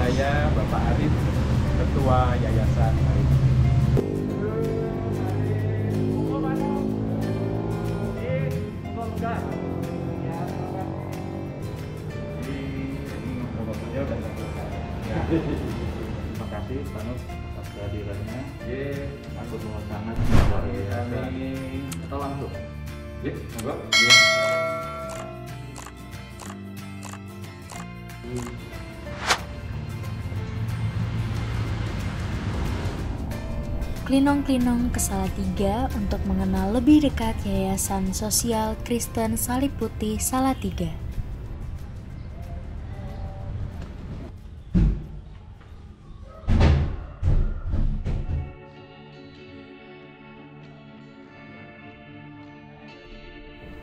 saya Bapak Arif, Ketua Yayasan Arif. Terima kasih Pak Nur atas kehadirannya. Aku sangat luar biasa. Atau langsung? Monggo. Klinong-klinong ke Salatiga untuk mengenal lebih dekat Yayasan Sosial Kristen Salib Putih Salatiga.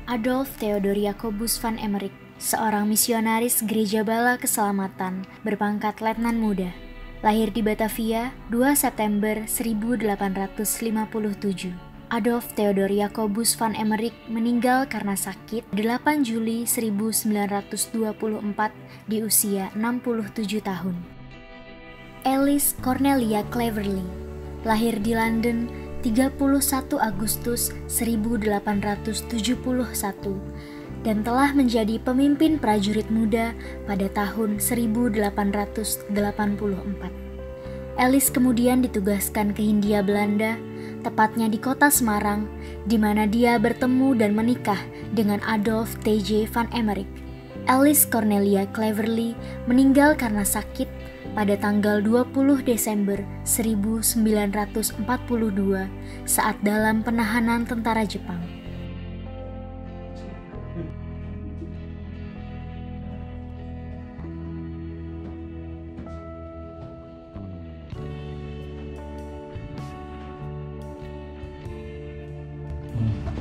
Adolf Theodor Jacobus van Emmerik, seorang misionaris Gereja Bala Keselamatan berpangkat letnan muda. Lahir di Batavia 2 September 1857. Adolf Theodor Jacobus van Emmerik meninggal karena sakit 8 Juli 1924 di usia 67 tahun. Alice Cornelia Cleverly, lahir di London 31 Agustus 1871 dan telah menjadi pemimpin prajurit muda pada tahun 1884. Alice kemudian ditugaskan ke Hindia Belanda, tepatnya di kota Semarang, di mana dia bertemu dan menikah dengan Adolf T.J. van Emmerik. Alice Cornelia Cleverly meninggal karena sakit pada tanggal 20 Desember 1942 saat dalam penahanan tentara Jepang.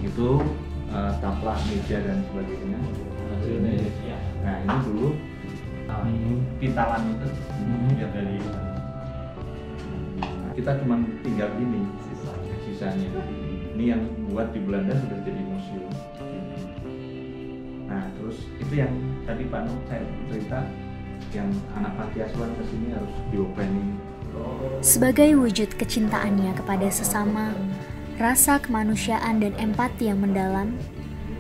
Itu taplak meja dan sebagainya. Nah ini dulu pintalan itu lihat dari kita cuma tinggal ini sisanya. Ini yang buat di Belanda sudah jadi museum. Nah terus itu yang tadi Pak Nur saya cerita, yang anak panti asuhan kesini harus diopeni. Sebagai wujud kecintaannya kepada sesama, rasa kemanusiaan dan empati yang mendalam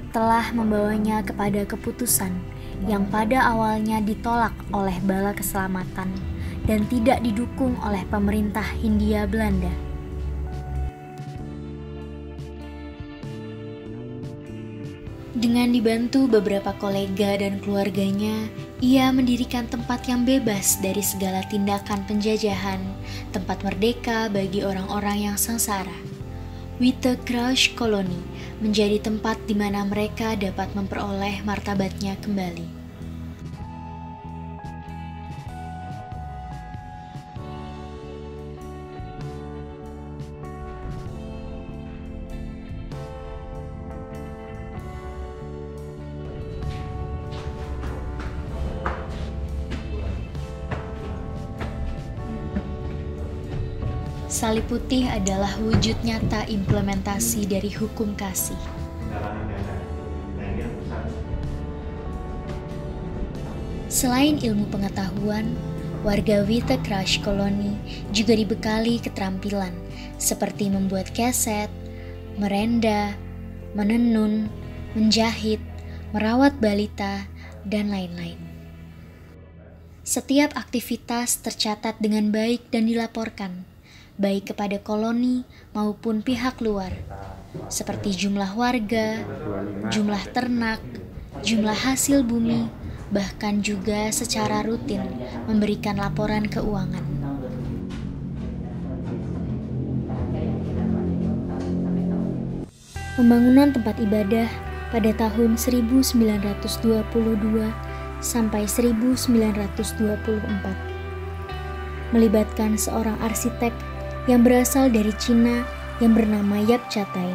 telah membawanya kepada keputusan yang pada awalnya ditolak oleh Bala Keselamatan dan tidak didukung oleh pemerintah Hindia Belanda. Dengan dibantu beberapa kolega dan keluarganya, ia mendirikan tempat yang bebas dari segala tindakan penjajahan, tempat merdeka bagi orang-orang yang sengsara. Witte Kruis Koloni menjadi tempat di mana mereka dapat memperoleh martabatnya kembali. Salib putih adalah wujud nyata implementasi dari hukum kasih. Selain ilmu pengetahuan, warga Witte Kruis Koloni juga dibekali keterampilan seperti membuat keset, merenda, menenun, menjahit, merawat balita, dan lain-lain. Setiap aktivitas tercatat dengan baik dan dilaporkan, baik kepada koloni maupun pihak luar, seperti jumlah warga, jumlah ternak, jumlah hasil bumi, bahkan juga secara rutin memberikan laporan keuangan. Pembangunan tempat ibadah pada tahun 1922 sampai 1924 melibatkan seorang arsitek yang berasal dari Cina yang bernama Yap Catai.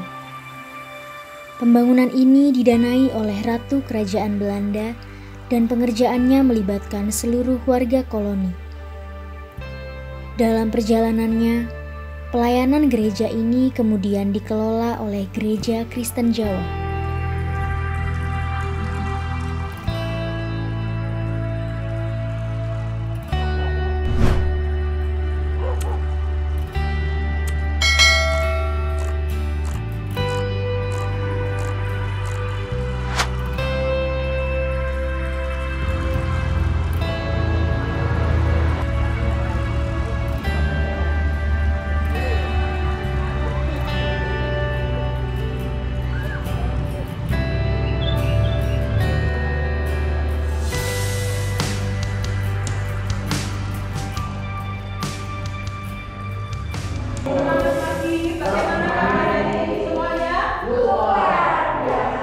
Pembangunan ini didanai oleh Ratu Kerajaan Belanda dan pengerjaannya melibatkan seluruh warga koloni. Dalam perjalanannya, pelayanan gereja ini kemudian dikelola oleh Gereja Kristen Jawa. Bagaimana kabar semuanya? Luar biasa.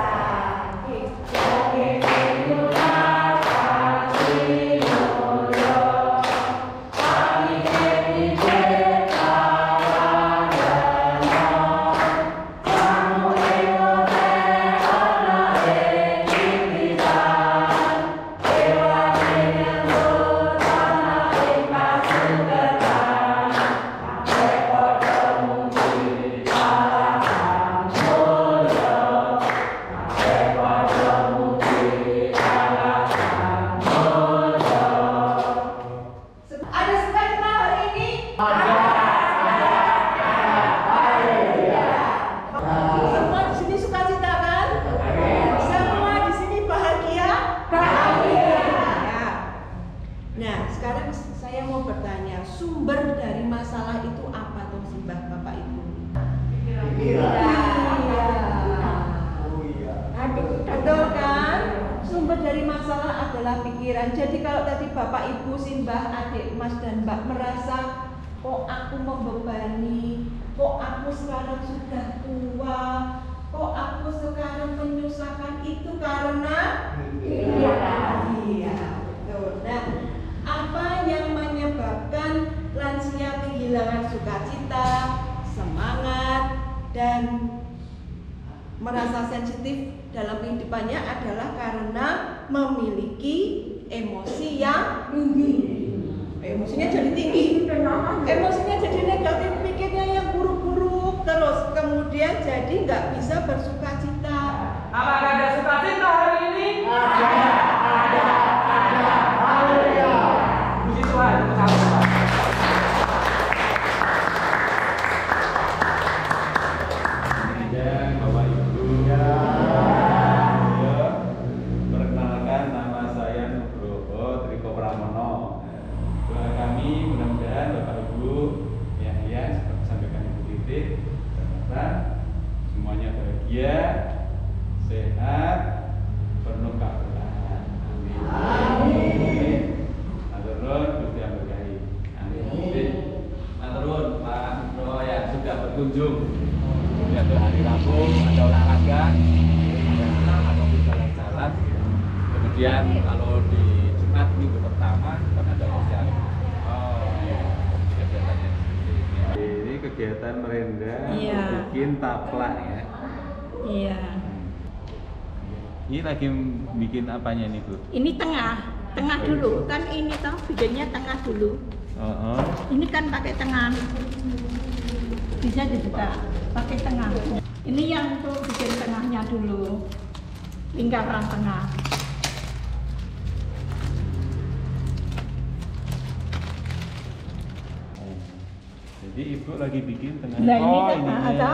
Sumber dari masalah itu apa toh Simbah Bapak Ibu? Betul kan? Sumber dari masalah adalah pikiran. Jadi kalau tadi Bapak Ibu, Simbah, adik, Mas dan Mbak merasa kok aku membebani, kok aku sekarang sudah tua, kok aku sekarang menyusahkan, itu karena iya, betul. Nah, apa yang menyebabkan lansia kehilangan sukacita, semangat, dan merasa sensitif dalam kehidupannya adalah karena memiliki emosi yang tinggi. Emosinya jadi tinggi, emosinya jadi negatif, pikirnya yang buruk-buruk, terus kemudian jadi nggak bisa bersukacita. Apakah ada sukacita hari ini? Ada. Puji Tuhan, bersama. Dan Bapak Ibu, perkenalkan nama saya Nugroho Triko Pramono. Doa kami mudah-mudahan Bapak Ibu yang seperti sampaikan Ibu Titik, semuanya bahagia, sehat, penuh keberkahan. Amin. Maturun Gusti yang berkahi. Amin. Maturun Pak Nugroho yang sudah berkunjung. Yaitu hari Rabu ada olahraga, ada senam ataupun jalan-jalan. Kemudian kalau di Jumat minggu pertama kan ada sosial. Oh iya, kegiatannya seperti ini. Ini kegiatan merenda bikin taplak ya. Iya. Ini lagi bikin apanya nih Bu? Ini tengah dulu kan, ini toh bikinnya tengah dulu. Ini kan pakai tengah, bisa dibuka pakai tengah. Ini yang untuk bikin tengahnya dulu, lingkaran tengah. Jadi Ibu lagi bikin tengah. Nah ini ada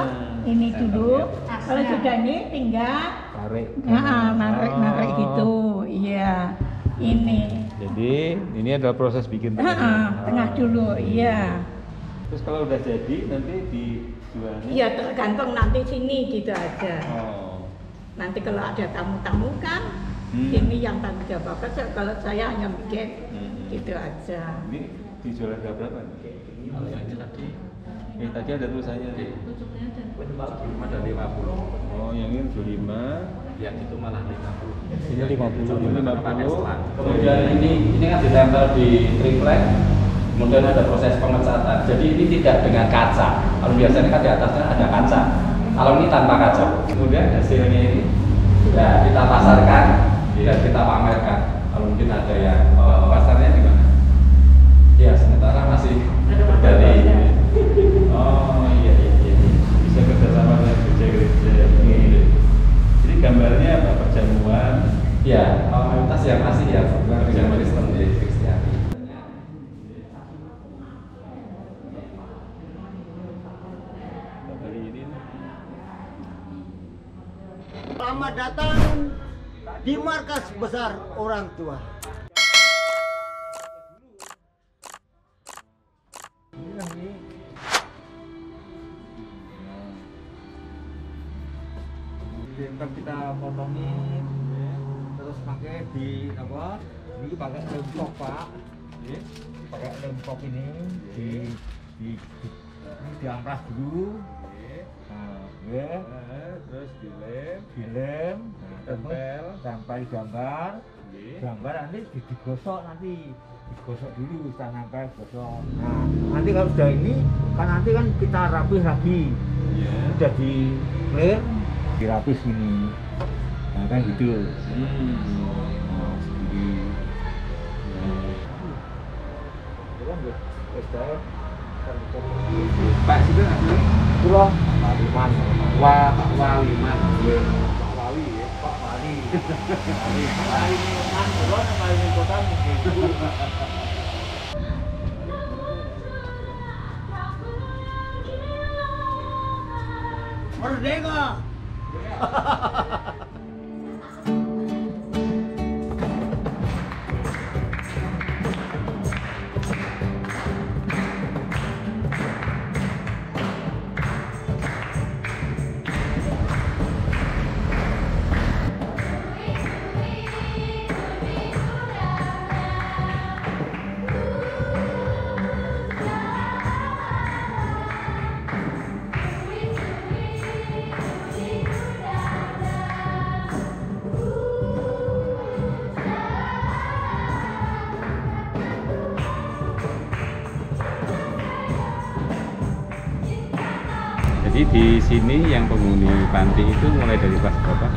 ini dulu. Kalau sudah ini tinggal tarik. Narik gitu. Iya. Ini. Jadi ini adalah proses bikin tengah. Tengah dulu, iya. Terus kalau udah jadi nanti dijualnya? Iya, tergantung nanti sini gitu aja. Oh. Nanti kalau ada tamu-tamu kan, ini yang tanggung jawab. Kalau saya hanya bikin gitu aja. Ini dijual harga berapa? Kalau yang ini tadi ada tulisannya sih. Ada 50. Oh, yang ini 25, yang itu malah 50. Ini 50. Kemudian ini kan ditempel di triplek. Kemudian ada proses pengecatan. Jadi ini tidak dengan kaca. Kalau biasanya kan di atasnya ada kaca. Kalau ini tanpa kaca. Kemudian hasilnya ini ya kita pasarkan dan kita pamerkan. Kalau mungkin ada yang pasarnya di mana? Ya sementara masih dari. Oh iya. Bisa kerjasama dengan gereja-gereja. Jadi gambarnya apa? Perjamuan. Ya, mayoritas yang masih ya perjamuan Kristen di Kristiani. Selamat datang di markas besar orang tua. Ntar kita potongin, terus pakai di apa? Ini pakai lempok Pak, pakai lempok ini di Ini diamplas dulu. Terus dilem, tempel gambar. Gambar nanti digosok dulu setelah nempel gosok. Nah, nanti kalau sudah ini kan nanti kan kita rapih lagi. Udah di clear, dirapis ini. Nah, kan gitu. Nah, segini. Pak situ asli Pulau Waliman. Pak Waliman. Pak Wali ya, Pak Wali. Waliman Kulon sama ini kota begitu. Merdeka. Jadi di sini yang penghuni panti itu mulai dari kelas berapa?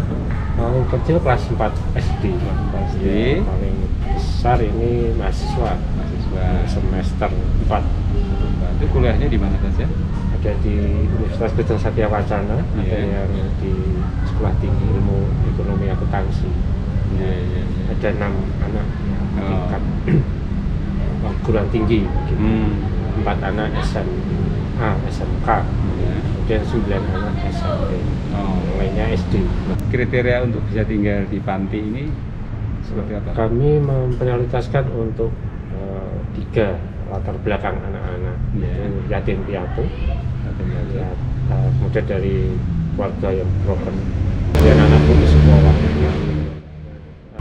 Paling kecil kelas 4 SD. Yang paling besar ini mahasiswa semester 4. Itu kuliahnya di mana saja? Ada di Universitas Kristen Satya Wacana, ada yang di Sekolah Tinggi Ilmu Ekonomi Akuntansi. Ada 6 anak tingkat perguruan tinggi, gitu. 4 anak SMA, SMK. Dan 9 anak SMP, lainnya SD. Kriteria untuk bisa tinggal di panti ini seperti apa? Kami memprioritaskan untuk 3 latar belakang anak-anak, yatim piatu, kemudian dari keluarga yang broken, dan anak putus sekolah.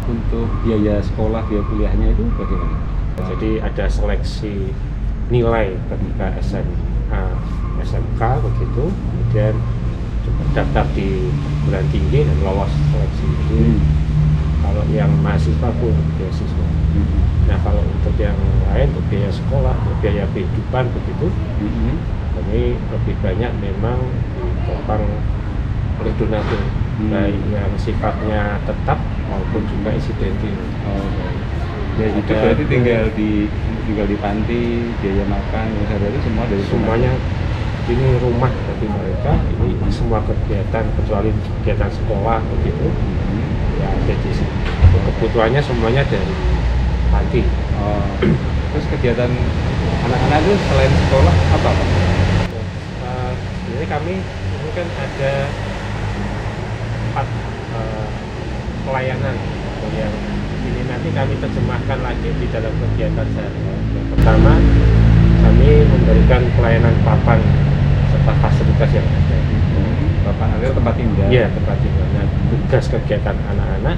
Untuk biaya sekolah, biaya kuliahnya itu bagaimana? Jadi ada seleksi nilai ketika SMA, SMK begitu, kemudian daftar di perguruan tinggi dan lolos seleksi. Kalau yang mahasiswa pun beasiswa. Nah kalau untuk yang lain, untuk biaya sekolah, untuk biaya kehidupan begitu, kami lebih banyak memang ditopang oleh donatur, baik yang sifatnya tetap maupun juga insidentil. Ya itu berarti tinggal di panti, biaya makan, sehari-hari semua dari semuanya. Ini rumah bagi mereka, ini semua kegiatan kecuali kegiatan sekolah begitu, ya ada di sini. Kebutuhannya semuanya dari panti. Terus kegiatan anak-anak itu selain sekolah apa Pak? Jadi kami ini kan ada 4 pelayanan yang ini nanti kami terjemahkan lagi di dalam kegiatan sehari-hari. Yang pertama, kami memberikan pelayanan papan serta fasilitas yang ada. Papan ada tempat tinggal? Iya, tempat tinggal. Nah, tugas kegiatan anak-anak,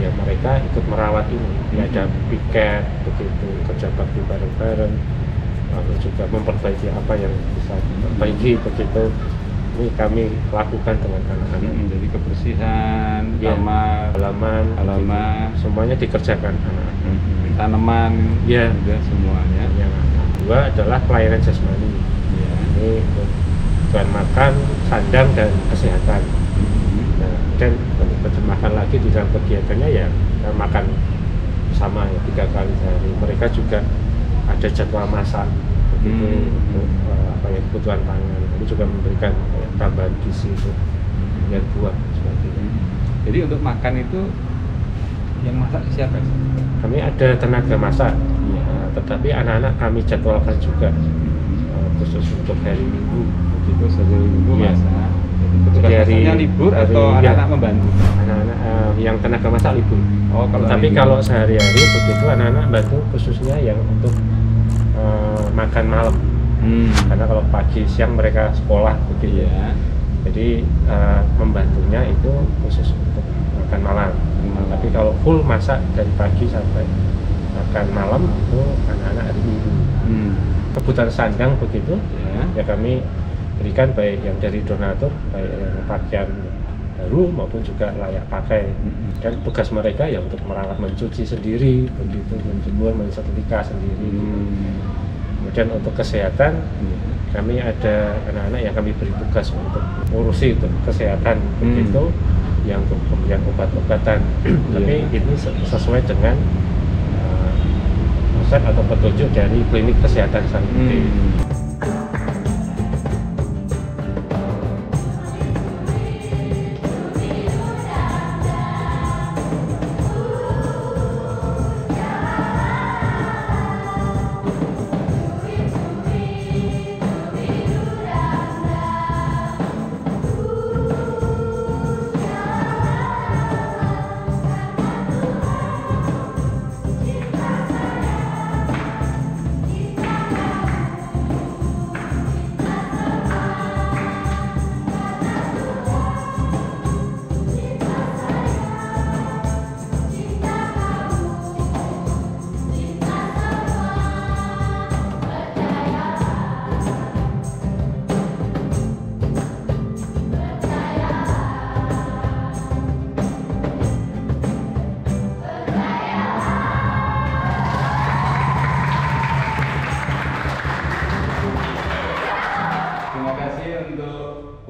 ya mereka ikut merawat ini. Ya, ada piket, begitu, kerja bakti bareng-bareng, lalu juga memperbaiki apa yang bisa diperbaiki, begitu. Ini kami lakukan dengan anak-anak. Jadi kebersihan, halaman, semuanya dikerjakan anak-anak. Tanaman, ya, juga semuanya. Yang kedua adalah pelayanan jasmani. Ini kebutuhan makan, sandang, dan kesehatan. Nah, dan terjemahkan lagi di dalam kegiatannya ya kita makan sama ya 3 kali sehari. Mereka juga ada jadwal masak begitu untuk kebutuhan pangan. Kami juga memberikan tambahan gizi untuk dan buah seperti itu. Jadi untuk makan itu yang masak siapa? Kami ada tenaga masak, tetapi anak-anak kami jadwalkan juga khusus untuk hari Minggu. Begitu hari Minggu masak. Hari libur atau anak-anak membantu? Anak-anak yang tenaga masak libur. Tapi kalau sehari-hari begitu anak-anak bantu khususnya yang untuk makan malam. Karena kalau pagi siang mereka sekolah begitu. Jadi membantunya itu khusus untuk makan malam. Tapi kalau full masak dari pagi sampai makan malam itu anak-anak hari Minggu. Kebutuhan sandang begitu, ya kami berikan baik yang dari donatur, baik yang pakaian baru maupun juga layak pakai. Dan tugas mereka ya untuk merawat, mencuci sendiri, begitu, menjemur, mensetrika sendiri. Kemudian untuk kesehatan, kami ada anak-anak yang kami beri tugas untuk ngurusi untuk kesehatan, begitu, yang untuk pemberian obat-obatan. Tapi ini sesuai dengan resep atau petunjuk dari klinik kesehatan Sari Putih.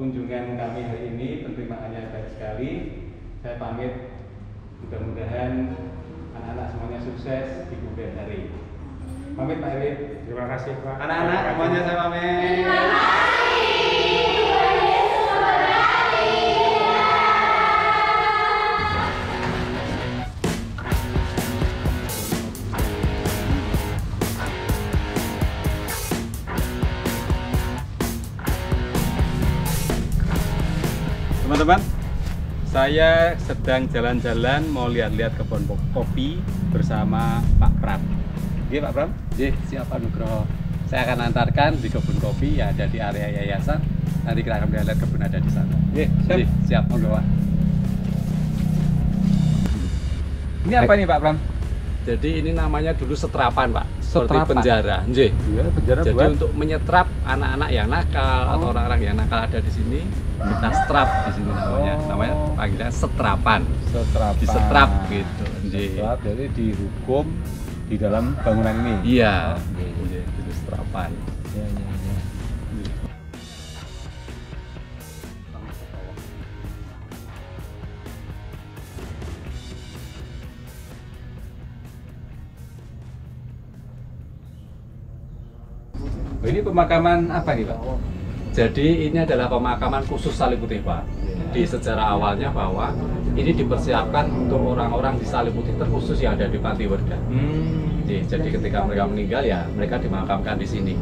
Kunjungan kami hari ini penerimaannya baik sekali. Saya pamit, mudah-mudahan anak-anak semuanya sukses di kemudian hari. Pamit Pak Elit. Terima kasih Pak. Anak-anak semuanya saya pamit. Teman-teman, saya sedang jalan-jalan mau lihat-lihat kebun kopi bersama Pak Pram. Iya Pak Pram? Iya, siap Pak Nugroho. Saya akan antarkan di kebun kopi yang ada di area yayasan. Nanti kita akan lihat kebun ada di sana. Iya, siap. Iya, siap monggo Pak. Ini apa nih Pak Pram? Jadi ini namanya dulu setrapan Pak, seperti Setrapan? penjara. Nggih. Iya, penjara Jadi buat untuk menyetrap anak-anak yang nakal atau orang-orang yang nakal ada di sini, kita setrap di sini namanya. Namanya panggilan setrapan. setrapan. Disetrap gitu. Nggih. Setrap, jadi dihukum di dalam bangunan ini. Iya. Oke. Nggih, itu setrapan. Ya, ya, ya. Oh, ini pemakaman apa nih Pak? Jadi ini adalah pemakaman khusus Sari Putih Pak. Di sejarah awalnya bahwa ini dipersiapkan untuk orang-orang di Sari Putih terkhusus yang ada di Panti Werda. Jadi ketika mereka meninggal ya mereka dimakamkan di sini.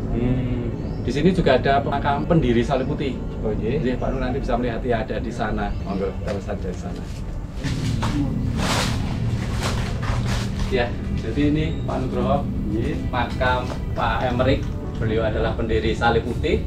Di sini juga ada pemakaman pendiri Sari Putih. Oh iya. Jadi Pak Nur nanti bisa melihat ya ada di sana. Monggo terus saja di sana. Ya, jadi ini Pak Nugroho, makam Pak Emerick. Beliau adalah pendiri Sari Putih.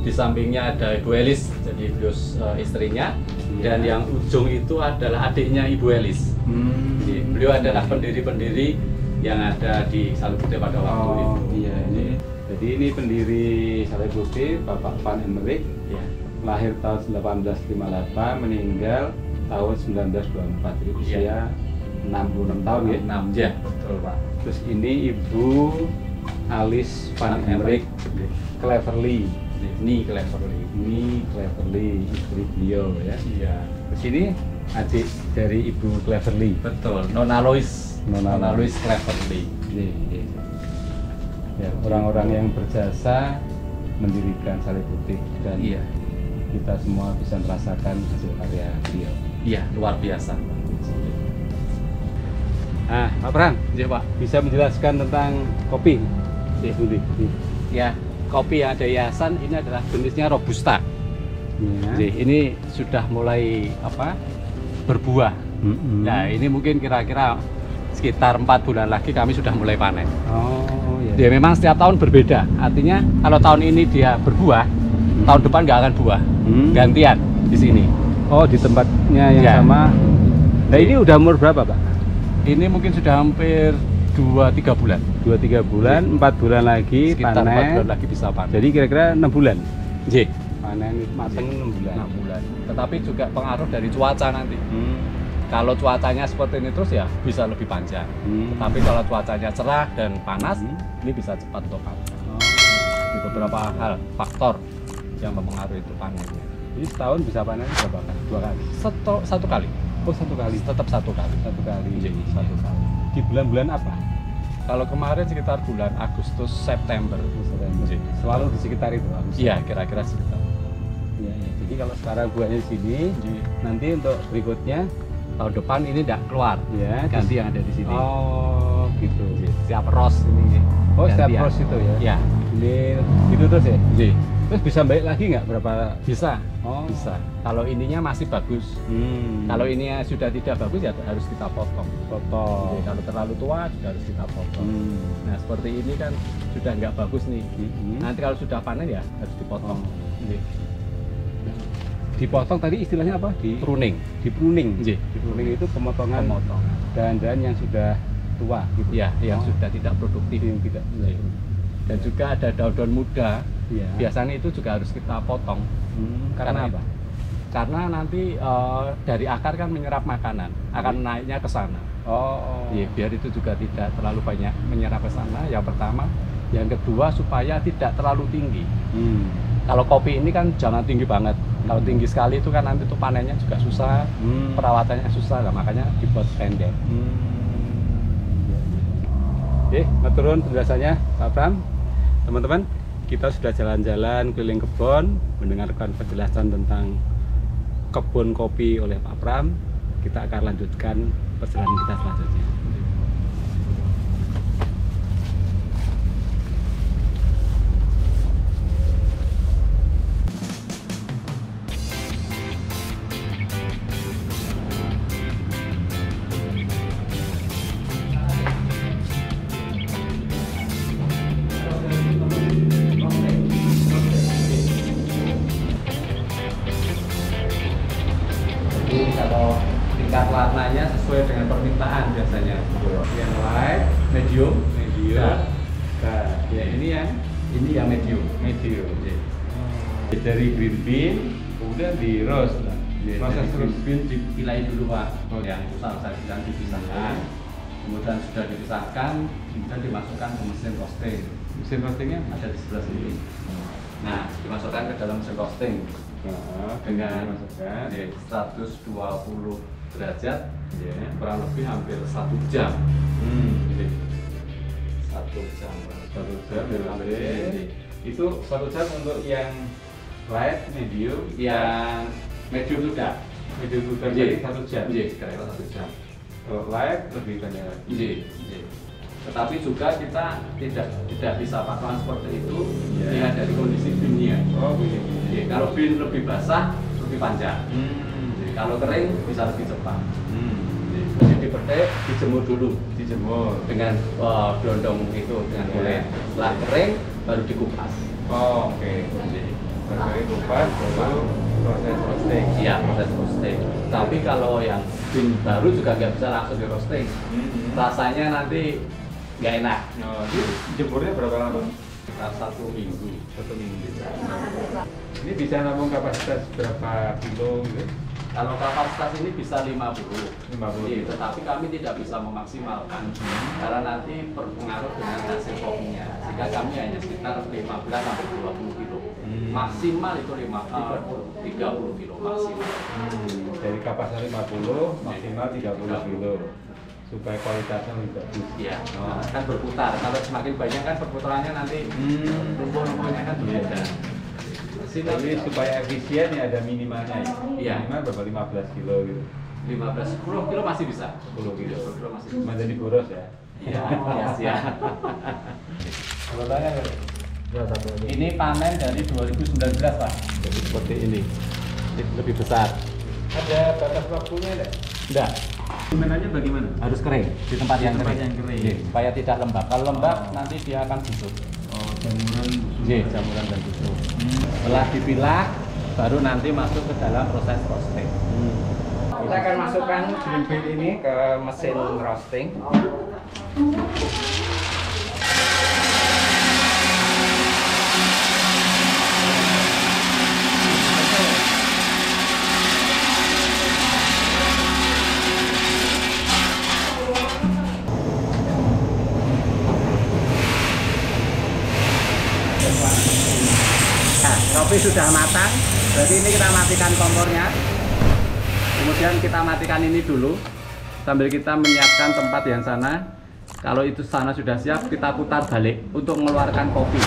Di sampingnya ada Ibu Elis, jadi beliau istrinya. Dan yang ujung itu adalah adiknya Ibu Elis. Jadi, beliau adalah pendiri-pendiri yang ada di Sari Putih pada waktu itu. Iya, ini. Jadi ini pendiri Sari Putih, Bapak Van Emerick. Ya. Lahir tahun 1858, meninggal tahun 1924. Jadi usia Iya. 66 tahun ya. 6 ya, betul Pak. Terus ini Ibu Alice Van Emerick Cleverly. Ini Cleverly. Ini Cleverly, istri beliau ya. Iya. Terus ini adik dari Ibu Cleverly. Betul, Nona Lois. Nona Nona Lois Cleverly. Iya, iya. Ya, orang-orang yang berjasa mendirikan Sari Putih dan Iya. kita semua bisa merasakan hasil karya beliau. Iya, luar biasa. Nah, Pak Pram, Iya Pak. bisa menjelaskan tentang kopi? Iya. Budi. Ya, kopi yang ada yayasan ini adalah jenisnya Robusta. Ya. Jadi ini sudah mulai berbuah. Nah, ini mungkin kira-kira sekitar 4 bulan lagi kami sudah mulai panen. Oh, ya. Dia memang setiap tahun berbeda. Artinya kalau tahun ini dia berbuah, tahun depan nggak akan buah. Gantian di sini. Oh, di tempatnya yang Ya. sama. Nah, ini udah umur berapa, Pak? Ini mungkin sudah hampir 2-3 bulan. 2-3 bulan, 4 bulan lagi Sekitar 4 panen. bulan lagi bisa panen. Jadi kira-kira 6 bulan. J. Panen mateng 6 bulan. 6 bulan. Tetapi juga pengaruh dari cuaca nanti. Kalau cuacanya seperti ini terus ya bisa lebih panjang. Tapi kalau cuacanya cerah dan panas, ini bisa cepat untuk panen. Di beberapa hal faktor yang mempengaruhi itu panennya. Jadi setahun bisa panen berapa kali? 2 kali. Satu kali. Oh, 1 kali. Tetap 1 kali. 1 kali. J. 1 kali. Di bulan-bulan apa? Kalau kemarin sekitar bulan Agustus September. J. Selalu di sekitar itu. Iya, kira-kira sekitar. Iya, iya. Jadi kalau sekarang buahnya di sini, nanti untuk berikutnya Tahun depan ini tidak keluar. ya Ganti yang ada di sini. Oh, gitu. Siap ros ini. Oh, setiap gantian. ros itu ya. Ya. Ini gitu terus ya. J. Terus bisa balik lagi nggak berapa? Bisa. Oh, Bisa. Kalau ininya masih bagus. Kalau ininya sudah tidak bagus ya harus kita potong. potong. Jadi, kalau terlalu tua juga harus kita potong. Nah seperti ini kan sudah nggak bagus nih. Nanti kalau sudah panen ya harus dipotong. Jadi, Dipotong tadi istilahnya apa? pruning. Di pruning. J. Di pruning itu pemotongan Pemotong. dahan-dahan yang sudah tua gitu. Ya, yang sudah tidak produktif. Yang tidak. Dan juga ada daun-daun muda. Iya. Biasanya itu juga harus kita potong. Karena apa? Karena nanti dari akar kan menyerap makanan, akan naiknya ke sana. Oh. Ya, biar itu juga tidak terlalu banyak menyerap ke sana. Yang pertama, yang kedua supaya tidak terlalu tinggi. Kalau kopi ini kan jangan tinggi banget. Kalau tinggi sekali itu kan nanti tuh panennya juga susah, perawatannya susah, lah makanya dibuat pendek. Oke, turun penjelasannya Pak Pram. Teman-teman, kita sudah jalan-jalan keliling kebun, mendengarkan penjelasan tentang kebun kopi oleh Pak Pram. Kita akan lanjutkan perjalanan kita selanjutnya. Jadi kalau tingkat warnanya sesuai dengan permintaan biasanya. Yang light, medium, dark. Ya ini yang medium. Dari green bean, kemudian di roast. Proses green bean dipilai dulu Pak. Yang saus-sausan dipisahkan. Kemudian sudah dipisahkan, kemudian dimasukkan ke mesin roasting. Mesin roastingnya Ada di sebelah sini. Nah, dimasukkan ke dalam mesin roasting dengan dimasukkan. 120 derajat, kurang lebih hampir 1 jam. Jadi, 1 jam. 1 jam di roasting. Itu 1 jam untuk yang light, medium, Yang medium sudah. medium sudah Iya. tadi 1 jam. Kira-kira 1 jam. Kalau light lebih banyak lagi. Tetapi juga kita tidak bisa pakai seperti itu, Iya. lihat dari kondisi binnya. Oh, begini. Kalau bin lebih basah, lebih panjang. Kalau kering bisa lebih cepat. Jadi dipetik, dijemur dulu, Dijemur. dengan dondong itu dengan kulit. Setelah kering baru dikupas. Oh, oke. Baru kupas, baru proses roasting. Iya, proses roasting. Tapi kalau yang bin baru juga nggak bisa langsung di roasting. Rasanya nanti nggak enak. Oh, ini jemurnya berapa lama? Sekitar 1 minggu. 1 minggu. Ini bisa nampung kapasitas berapa kilo gitu? Kalau kapasitas ini bisa 50. 50. Iya, tetapi kami tidak bisa memaksimalkan karena nanti berpengaruh dengan hasil kopinya. Sehingga kami hanya sekitar 15 sampai 20 kilo. Maksimal itu 30 kilo maksimal. Dari kapasitas 50, maksimal 30 kilo. Supaya kualitasnya lebih bagus. Iya, kan berputar. Kalau semakin banyak kan perputarannya nanti rumput-rumputnya kan berbeda. Jadi supaya efisien ya ada minimalnya ya. Iya. Minimal berapa 15 kilo gitu. 10 kilo masih bisa. 10 kilo. 10 kilo masih bisa. Cuma jadi boros ya. Iya, siap. Kalau tanya Ini panen dari 2019 Pak. Jadi seperti ini. Lebih besar. ada batas waktunya enggak? Enggak. Gimana bagaimana? Harus kering di tempat yang tempat kering. yang kering. Iya, supaya tidak lembab. Kalau lembab nanti dia akan busuk. Oh, jamuran Iya, jamuran dan busuk. Setelah dipilah baru nanti masuk ke dalam proses roasting. Kita akan masukkan green bean ini ke mesin roasting. Nah, kopi sudah matang, berarti ini kita matikan kompornya. Kemudian kita matikan ini dulu, sambil kita menyiapkan tempat yang sana. Kalau itu sana sudah siap, kita putar balik untuk mengeluarkan kopi.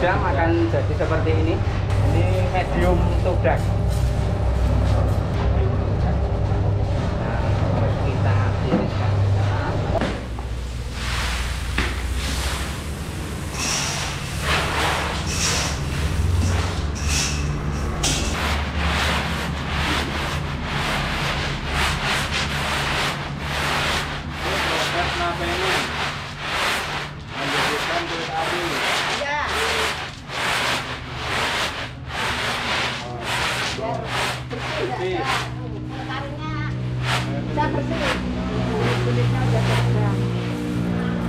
Jam akan jadi seperti ini. Ini medium to dark. Nah, kita tiriskan.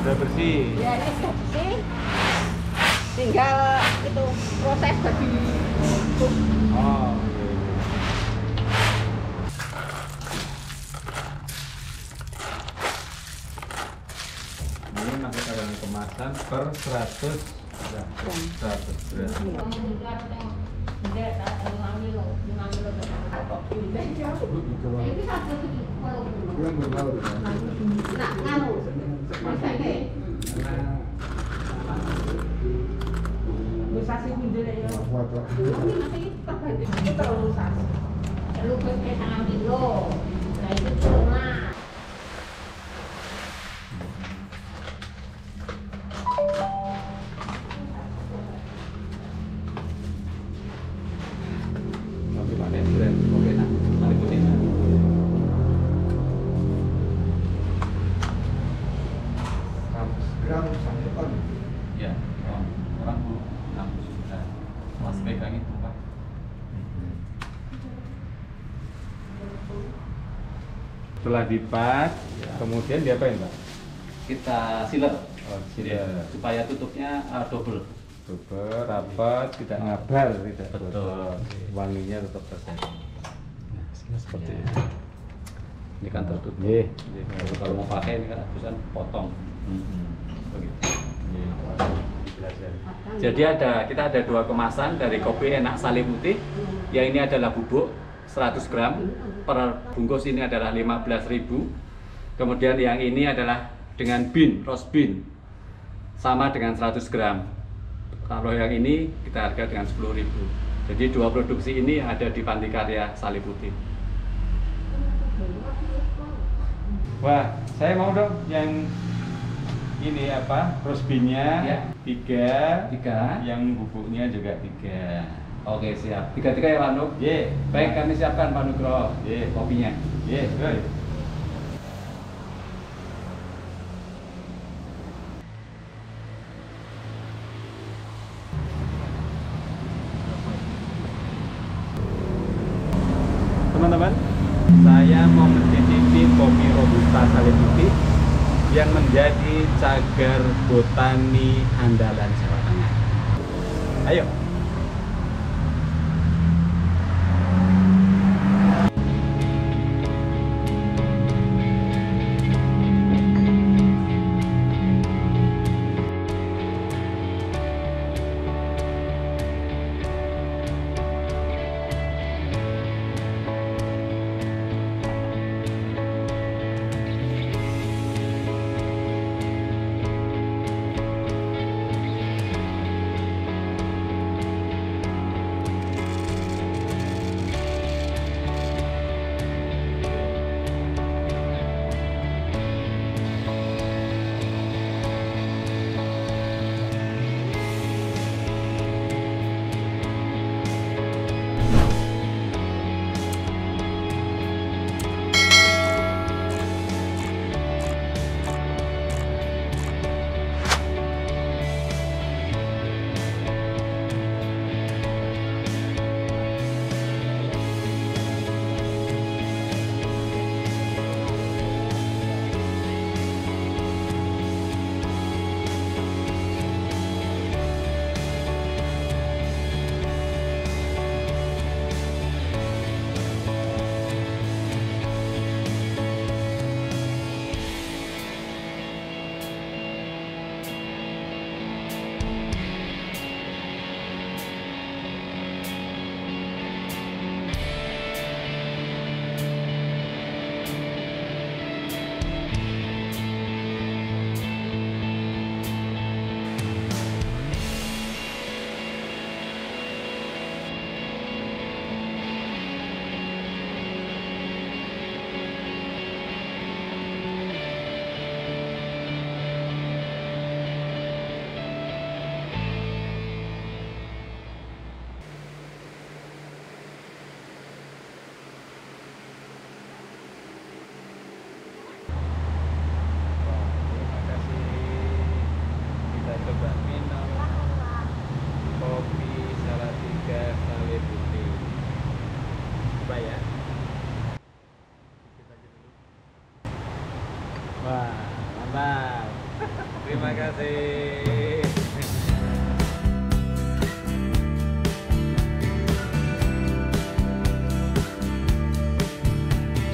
Udah bersih. Ya, ini sudah bersih. Tinggal itu proses jadi bubuk. Oh. Ini masuk ke dalam kemasan per 100 gram. 100 gram. Ya, orang Bu, 60 juta. Mas pegang itu, Pak. Setelah dipas, kemudian diapain, Pak? Kita sealer. Oh, Ya, supaya tutupnya double. Super rapat, tidak ngabal, tidak Betul. bocor. Wanginya tetap terjaga. Nah, seperti itu. Ini kan tertutup. Nggih. Kalau mau pakai ini kan harusan potong. Begitu. Jadi kita ada dua kemasan dari kopi enak Sale Putih. Yang ini adalah bubuk 100 gram. Per bungkus ini adalah 15.000. Kemudian yang ini adalah dengan bean, roast bean. Sama dengan 100 gram. Kalau yang ini kita harga dengan 10.000. Jadi dua produksi ini ada di Panti Karya Sale Putih. Wah, saya mau dong yang ini apa? Roast bean-nya Ya. 3, yang bubuknya juga 3. Oke, siap. 3 ya Pak Nuk? Ye. Baik, kami siapkan Pak Nugroho. Ye. Kopinya. Ye, good. Teman-teman, saya mau mencicipi kopi Robusta Sale Putih yang menjadi cagar botani andalan Jawa Tengah. Ayo.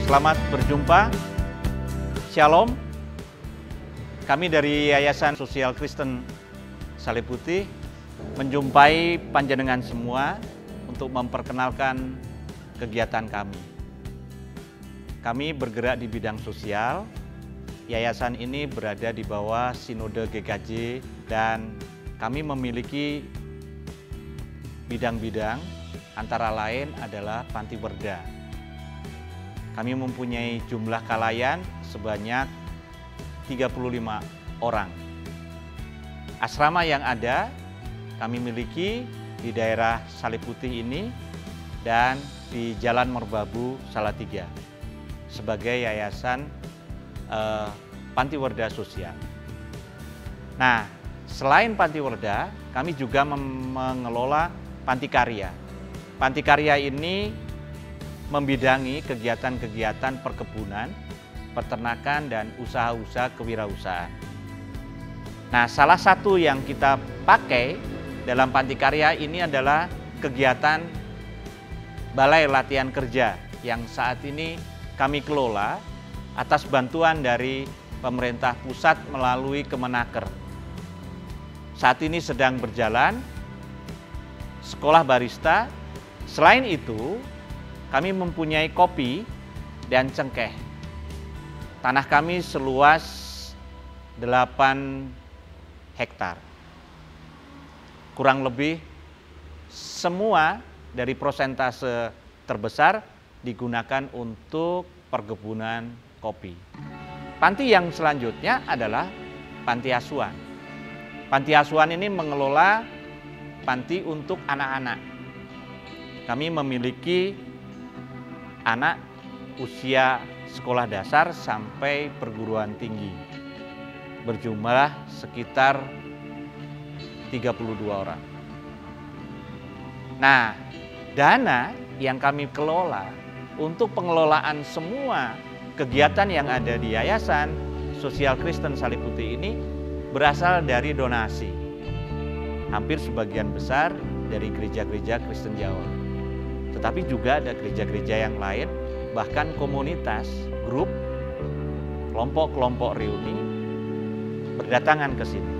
Selamat berjumpa. Shalom. Kami dari Yayasan Sosial Kristen Salib Putih menjumpai panjenengan semua untuk memperkenalkan kegiatan kami. Kami bergerak di bidang sosial. Yayasan ini berada di bawah Sinode GKJ dan kami memiliki bidang-bidang antara lain adalah Panti Werda. Kami mempunyai jumlah kalayan sebanyak 35 orang. Asrama yang ada kami miliki di daerah Salib Putih ini dan di Jalan Merbabu Salatiga sebagai yayasan Panti Werda Sosial. Nah, selain Panti Werda, kami juga mengelola Panti Karya. Panti Karya ini membidangi kegiatan-kegiatan perkebunan, peternakan, dan usaha-usaha kewirausahaan. Nah, salah satu yang kita pakai dalam Panti Karya ini adalah kegiatan Balai Latihan Kerja yang saat ini kami kelola atas bantuan dari pemerintah pusat melalui Kemenaker. Saat ini sedang berjalan sekolah barista. Selain itu, kami mempunyai kopi dan cengkeh. Tanah kami seluas 8 hektar. Kurang lebih semua dari persentase terbesar digunakan untuk perkebunan kopi. Panti yang selanjutnya adalah Panti Asuhan. Panti Asuhan ini mengelola panti untuk anak-anak. Kami memiliki anak usia sekolah dasar sampai perguruan tinggi berjumlah sekitar 32 orang. Nah, dana yang kami kelola untuk pengelolaan semua kegiatan yang ada di Yayasan Sosial Kristen Salib Putih ini berasal dari donasi. Hampir sebagian besar dari gereja-gereja Kristen Jawa. Tetapi juga ada gereja-gereja yang lain, bahkan komunitas, grup, kelompok-kelompok reuni berdatangan ke sini.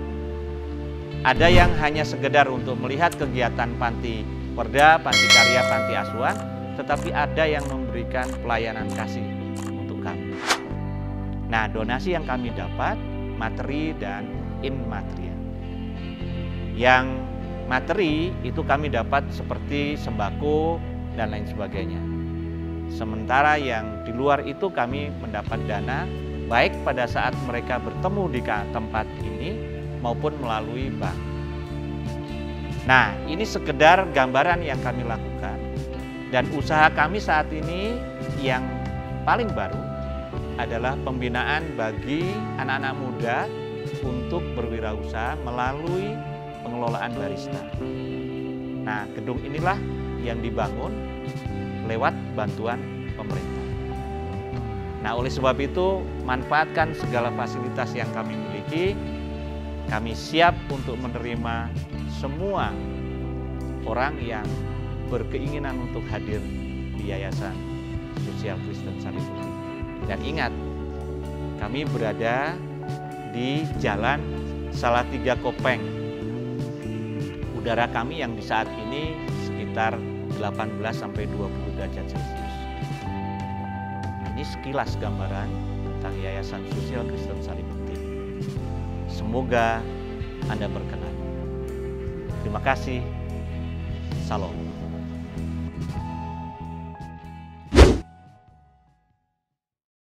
Ada yang hanya sekedar untuk melihat kegiatan Panti Werda, Panti Karya, Panti Asuhan, tetapi ada yang memberikan pelayanan kasih untuk kami. Nah, donasi yang kami dapat, materi dan immaterial. Yang materi itu kami dapat seperti sembako dan lain sebagainya. Sementara yang di luar itu kami mendapat dana baik pada saat mereka bertemu di tempat ini maupun melalui bank. Nah, ini sekedar gambaran yang kami lakukan. Dan usaha kami saat ini yang paling baru adalah pembinaan bagi anak-anak muda untuk berwirausaha melalui pengelolaan barista. Nah, gedung inilah yang dibangun lewat bantuan pemerintah. Nah, oleh sebab itu, manfaatkan segala fasilitas yang kami miliki. Kami siap untuk menerima semua orang yang berkeinginan untuk hadir di Yayasan Sosial Kristen Salib Putih. Dan ingat, kami berada di Jalan Salatiga Kopeng. Udara kami yang di saat ini sekitar 18-20 derajat Celcius. Ini sekilas gambaran tentang Yayasan Sosial Kristen Salib Putih. Semoga Anda berkenan. Terima kasih. Salam.